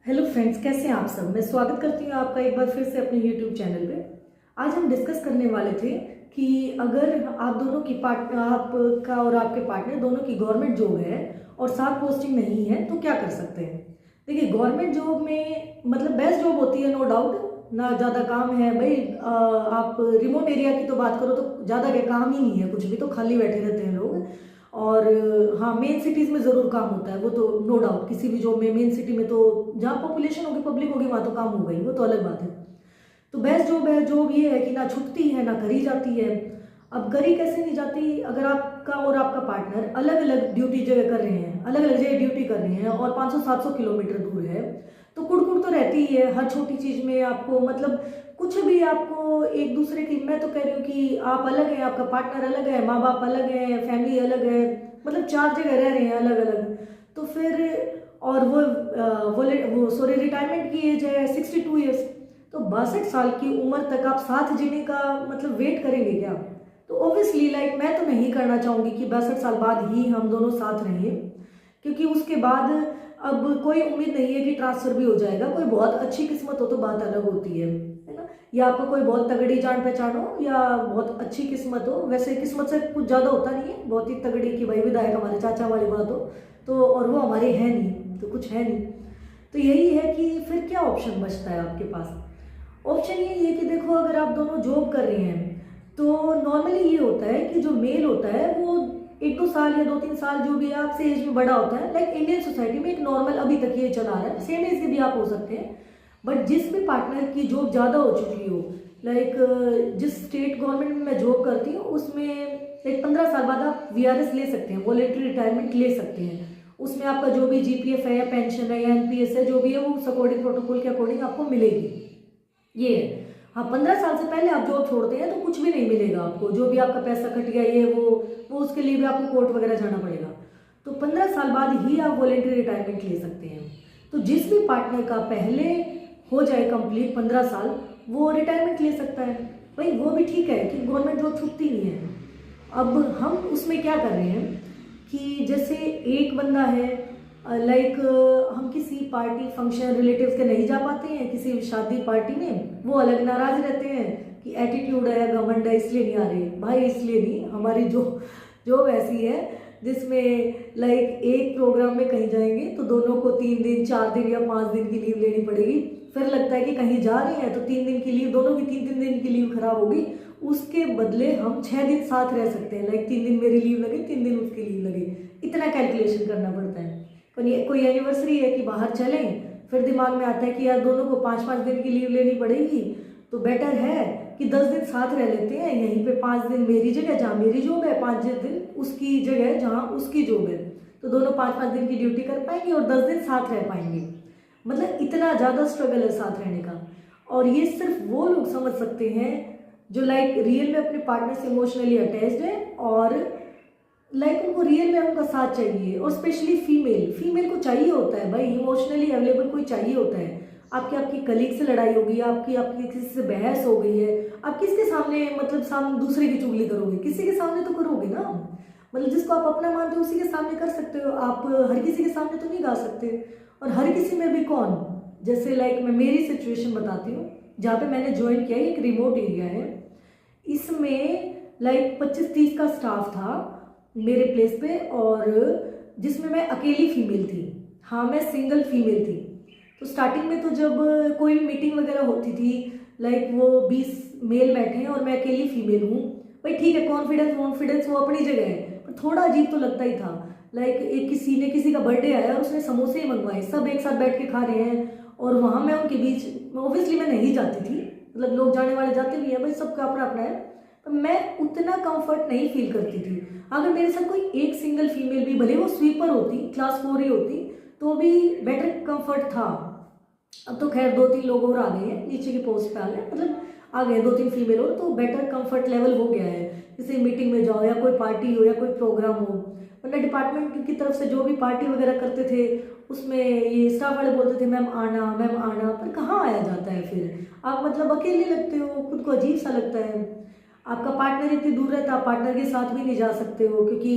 Hello friends, कैसे हैं आप सब। मैं स्वागत करती हूँ आपका एक बार फिर से अपने यूट्यूब चैनल पे। आज हम डिस्कस करने वाले थे कि अगर आप दोनों की आपका और आपके पार्टनर दोनों की गवर्नमेंट जॉब है और साथ पोस्टिंग नहीं है तो क्या कर सकते हैं। देखिए, गवर्नमेंट जॉब में मतलब बेस्ट जॉब होती है, नो डाउट। ना ज़्यादा काम है भाई। आप रिमोट एरिया की तो बात करो तो ज़्यादा क्या काम ही नहीं है, कुछ भी तो खाली बैठे रहते हैं लोग। और हाँ, मेन सिटीज़ में ज़रूर काम होता है, वो तो नो डाउट। किसी भी जॉब में मेन सिटी में तो जहाँ पॉपुलेशन होगी, पब्लिक होगी, वहाँ तो काम होगा ही, वो तो अलग बात है। तो बेस्ट जॉब है, जॉब ये है कि ना छुटती है ना करी जाती है। अब करी कैसे नहीं जाती, अगर आपका और आपका पार्टनर अलग अलग ड्यूटी जगह कर रहे हैं, अलग अलग जगह ड्यूटी कर रहे हैं और 500-700 किलोमीटर दूर है, तो कुड़कुड़ तो रहती ही है हर छोटी चीज़ में। आपको मतलब कुछ भी आपको एक दूसरे की, मैं तो कह रही हूँ कि आप अलग हैं, आपका पार्टनर अलग है, माँ बाप अलग है, फैमिली अलग है, मतलब 4 जगह रह रहे हैं अलग अलग। तो फिर और वो सॉरी, रिटायरमेंट की एज है 62 ईयर्स। तो 62 साल की उम्र तक आप साथ जीने का मतलब वेट करेंगे क्या? तो ऑब्वियसली मैं तो नहीं करना चाहूँगी कि 62 साल बाद ही हम दोनों साथ रहें, क्योंकि उसके बाद अब कोई उम्मीद नहीं है कि ट्रांसफर भी हो जाएगा। कोई बहुत अच्छी किस्मत हो तो बात अलग होती है ना। या आपका कोई बहुत तगड़ी जान पहचान हो या बहुत अच्छी किस्मत हो। वैसे किस्मत से कुछ ज़्यादा होता नहीं है, बहुत ही तगड़ी कि भाई विधायक हमारे चाचा वाली बात हो तो, और वो हमारे है नहीं तो कुछ है नहीं। तो यही है कि फिर क्या ऑप्शन बचता है आपके पास। ऑप्शन यही है कि देखो, अगर आप दोनों जॉब कर रहे हैं तो नॉर्मली ये होता है कि जो मेल होता है वो 1-2 साल या 2-3 साल जो भी आपसे एज में बड़ा होता है। इंडियन सोसाइटी में एक नॉर्मल अभी तक ये चला रहा है, सेम एज के भी आप हो सकते हैं। बट जिस भी पार्टनर की जॉब ज़्यादा हो चुकी हो, जिस स्टेट गवर्नमेंट में मैं जॉब करती हूँ उसमें 15 साल बाद आप वीआरएस ले सकते हैं, वॉलेंट्री रिटायरमेंट ले सकते हैं। उसमें आपका जो भी जीपीएफ है या पेंशन है या एनपीएस है, जो भी है वो उस अकॉर्डिंग, प्रोटोकॉल के अकॉर्डिंग आपको मिलेगी। ये है। हाँ, 15 साल से पहले आप जॉब छोड़ते हैं तो कुछ भी नहीं मिलेगा आपको, जो भी आपका पैसा कट गया ये वो उसके लिए भी आपको कोर्ट वगैरह जाना पड़ेगा। तो 15 साल बाद ही आप वॉलेंट्री रिटायरमेंट ले सकते हैं। तो जिस भी पार्टनर का पहले हो जाए कंप्लीट 15 साल, वो रिटायरमेंट ले सकता है। भाई वो भी ठीक है कि गवर्नमेंट जॉब छूटती नहीं है। अब हम उसमें क्या कर रहे हैं कि जैसे एक बंदा है, हम किसी पार्टी फंक्शन रिलेटिव्स के नहीं जा पाते हैं, किसी शादी पार्टी में वो अलग नाराज रहते हैं कि एटीट्यूड है, घमंड है, इसलिए नहीं आ रहे। भाई इसलिए नहीं, हमारी जो जॉब ऐसी है जिसमें एक प्रोग्राम में कहीं जाएंगे तो दोनों को 3 दिन 4 दिन या 5 दिन की लीव लेनी पड़ेगी। फिर लगता है कि कहीं जा रहे हैं तो 3 दिन की लीव, दोनों की 3-3 दिन की लीव खराब होगी। उसके बदले हम 6 दिन साथ रह सकते हैं। 3 दिन मेरी लीव लगे, 3 दिन उसकी लीव लगे, इतना कैलकुलेशन करना पड़ता है। कोई एनिवर्सरी है कि बाहर चलें, फिर दिमाग में आता है कि यार दोनों को 5-5 दिन की लीव लेनी पड़ेगी, तो बेटर है कि 10 दिन साथ रह लेते हैं। यहीं पे 5 दिन मेरी जगह जहाँ मेरी जॉब है, 5 दिन उसकी जगह जहाँ उसकी जॉब है, तो दोनों 5-5 दिन की ड्यूटी कर पाएंगे और 10 दिन साथ रह पाएंगे। मतलब इतना ज़्यादा स्ट्रगल है साथ रहने का। और ये सिर्फ वो लोग समझ सकते हैं जो रियल में अपने पार्टनर से इमोशनली अटैच्ड है और उनको रियल में उनका साथ चाहिए। और स्पेशली फीमेल को चाहिए होता है भाई, इमोशनली अवेलेबल कोई चाहिए होता है। आपकी कलीग से लड़ाई होगी, आपकी किसी से बहस हो गई है, आप किसके सामने सामने दूसरे की चुगली करोगे? किसी के सामने तो करोगे ना। जिसको आप अपना मानते हो उसी के सामने कर सकते हो, आप हर किसी के सामने तो नहीं गा सकते। और हर किसी में भी कौन, जैसे मैं मेरी सिचुएशन बताती हूँ जहाँ पे मैंने ज्वाइन किया, एक रिमोट एरिया है। इसमें 25-30 का स्टाफ था मेरे प्लेस पे, और जिसमें मैं अकेली फीमेल थी। हाँ, मैं सिंगल फीमेल थी। तो स्टार्टिंग में तो जब कोई भी मीटिंग वगैरह होती थी, वो 20 मेल बैठे हैं और मैं अकेली फीमेल हूँ, भाई ठीक है, कॉन्फिडेंस वो अपनी जगह है, पर थोड़ा अजीब तो लगता ही था। किसी का बर्थडे आया और उसने समोसे ही मंगवाए, सब एक साथ बैठ के खा रहे हैं और वहाँ मैं उनके बीच, ऑब्वियसली मैं नहीं जाती थी, लोग जाने वाले जाते भी हैं भाई, सबका अपना अपना है, तो मैं उतना कंफर्ट नहीं फील करती थी। अगर मेरे साथ कोई एक सिंगल फीमेल भी, भले वो स्वीपर होती, क्लास 4 ही होती, तो भी बेटर कंफर्ट था। अब तो खैर 2-3 लोग और आ गए हैं, नीचे की पोस्ट पे आ गए, आ गए 2-3 फीमेल और, तो बेटर कंफर्ट लेवल हो गया है। जैसे मीटिंग में जाओ या कोई पार्टी हो या कोई प्रोग्राम हो, वरना डिपार्टमेंट की तरफ से जो भी पार्टी वगैरह करते थे उसमें ये स्टाफ वाले बोलते थे मैम आना, मैम आना, पर कहाँ आया जाता है फिर। आप अकेले लगते हो, खुद को अजीब सा लगता है। आपका पार्टनर इतनी दूर रहता है, आप पार्टनर के साथ भी नहीं जा सकते हो, क्योंकि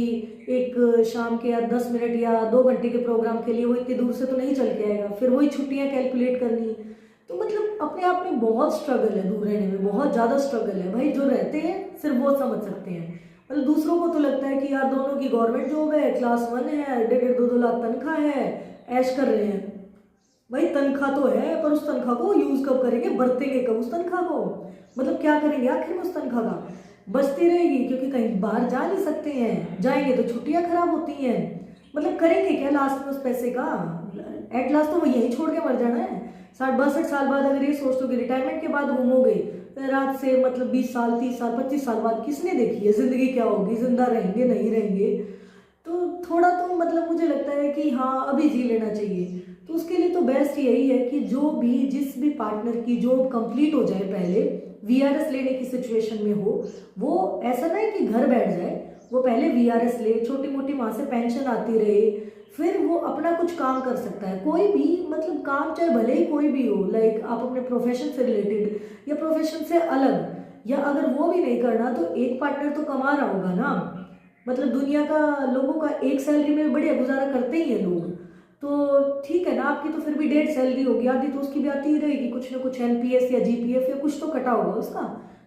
एक शाम के या 10 मिनट या 2 घंटे के प्रोग्राम के लिए वो इतनी दूर से तो नहीं चल के आएगा, फिर वही छुट्टियां कैलकुलेट करनी। तो मतलब अपने आप में बहुत स्ट्रगल है, दूर रहने में बहुत ज़्यादा स्ट्रगल है भाई। जो रहते हैं सिर्फ वो समझ सकते हैं। मतलब दूसरों को तो लगता है कि यार दोनों की गवर्नमेंट जॉब है, क्लास 1 है, 1.5-2 लाख तनख्वाह है, ऐश कर रहे हैं। भाई तनख्वाह तो है, पर उस तनख्वाह को यूज कब करेंगे, बरतेंगे कब उस तनख्वाह को? मतलब क्या करेंगे आखिर में उस तनख्वाह का? बचती रहेगी, क्योंकि कहीं बाहर जा नहीं सकते हैं, जाएंगे तो छुट्टियां खराब होती हैं। मतलब करेंगे क्या लास्ट में उस पैसे का? एट लास्ट तो वो यहीं छोड़ के मर जाना है। 60-62 साल बाद अगर ये सोच लो कि रिटायरमेंट के बाद घूमोगे, तो रात से मतलब 20 साल, 30 साल, 25 साल बाद किसने देखी है जिंदगी क्या होगी, जिंदा रहेंगे नहीं रहेंगे? तो थोड़ा तो मतलब मुझे लगता है कि हाँ अभी जी लेना चाहिए। तो उसके लिए तो बेस्ट यही है कि जो भी जिस भी पार्टनर की जॉब कंप्लीट हो जाए, पहले वीआरएस लेने की सिचुएशन में हो, वो ऐसा ना है कि घर बैठ जाए, वो पहले वीआरएस ले, छोटी मोटी वहाँ से पेंशन आती रहे, फिर वो अपना कुछ काम कर सकता है। कोई भी मतलब काम, चाहे भले ही कोई भी हो, लाइक आप अपने प्रोफेशन से रिलेटेड या प्रोफेशन से अलग, या अगर वो भी नहीं करना तो एक पार्टनर तो कमा रहा होगा ना। मतलब दुनिया का लोगों का एक सैलरी में बढ़िया गुजारा करते ही है लोग। तो ठीक है ना, आपकी तो फिर भी 1.5 सैलरी होगी, आधी तो उसकी भी आती ही रहेगी, कुछ ना कुछ एनपीएस या जीपीएफ या कुछ तो कटा होगा उसका,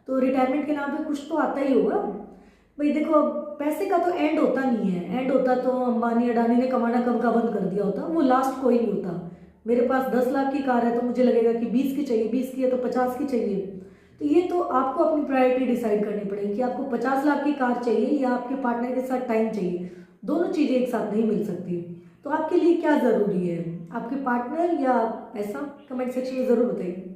तो रिटायरमेंट के नाम पे कुछ तो आता ही होगा। भाई देखो अब पैसे का तो एंड होता नहीं है, एंड होता तो अंबानी अडानी ने कमाना कब का बंद कर दिया होता, वो लास्ट कोई नहीं होता। मेरे पास 10 लाख की कार है तो मुझे लगेगा कि 20 की चाहिए, 20 की है तो 50 की चाहिए। तो ये तो आपको अपनी प्रायोरिटी डिसाइड करनी पड़ेगी कि आपको 50 लाख की कार चाहिए या आपके पार्टनर के साथ टाइम चाहिए। दोनों चीज़ें एक साथ नहीं मिल सकती। तो आपके लिए क्या ज़रूरी है, आपके पार्टनर या ऐसा? कमेंट सेक्शन में ज़रूर बताइए।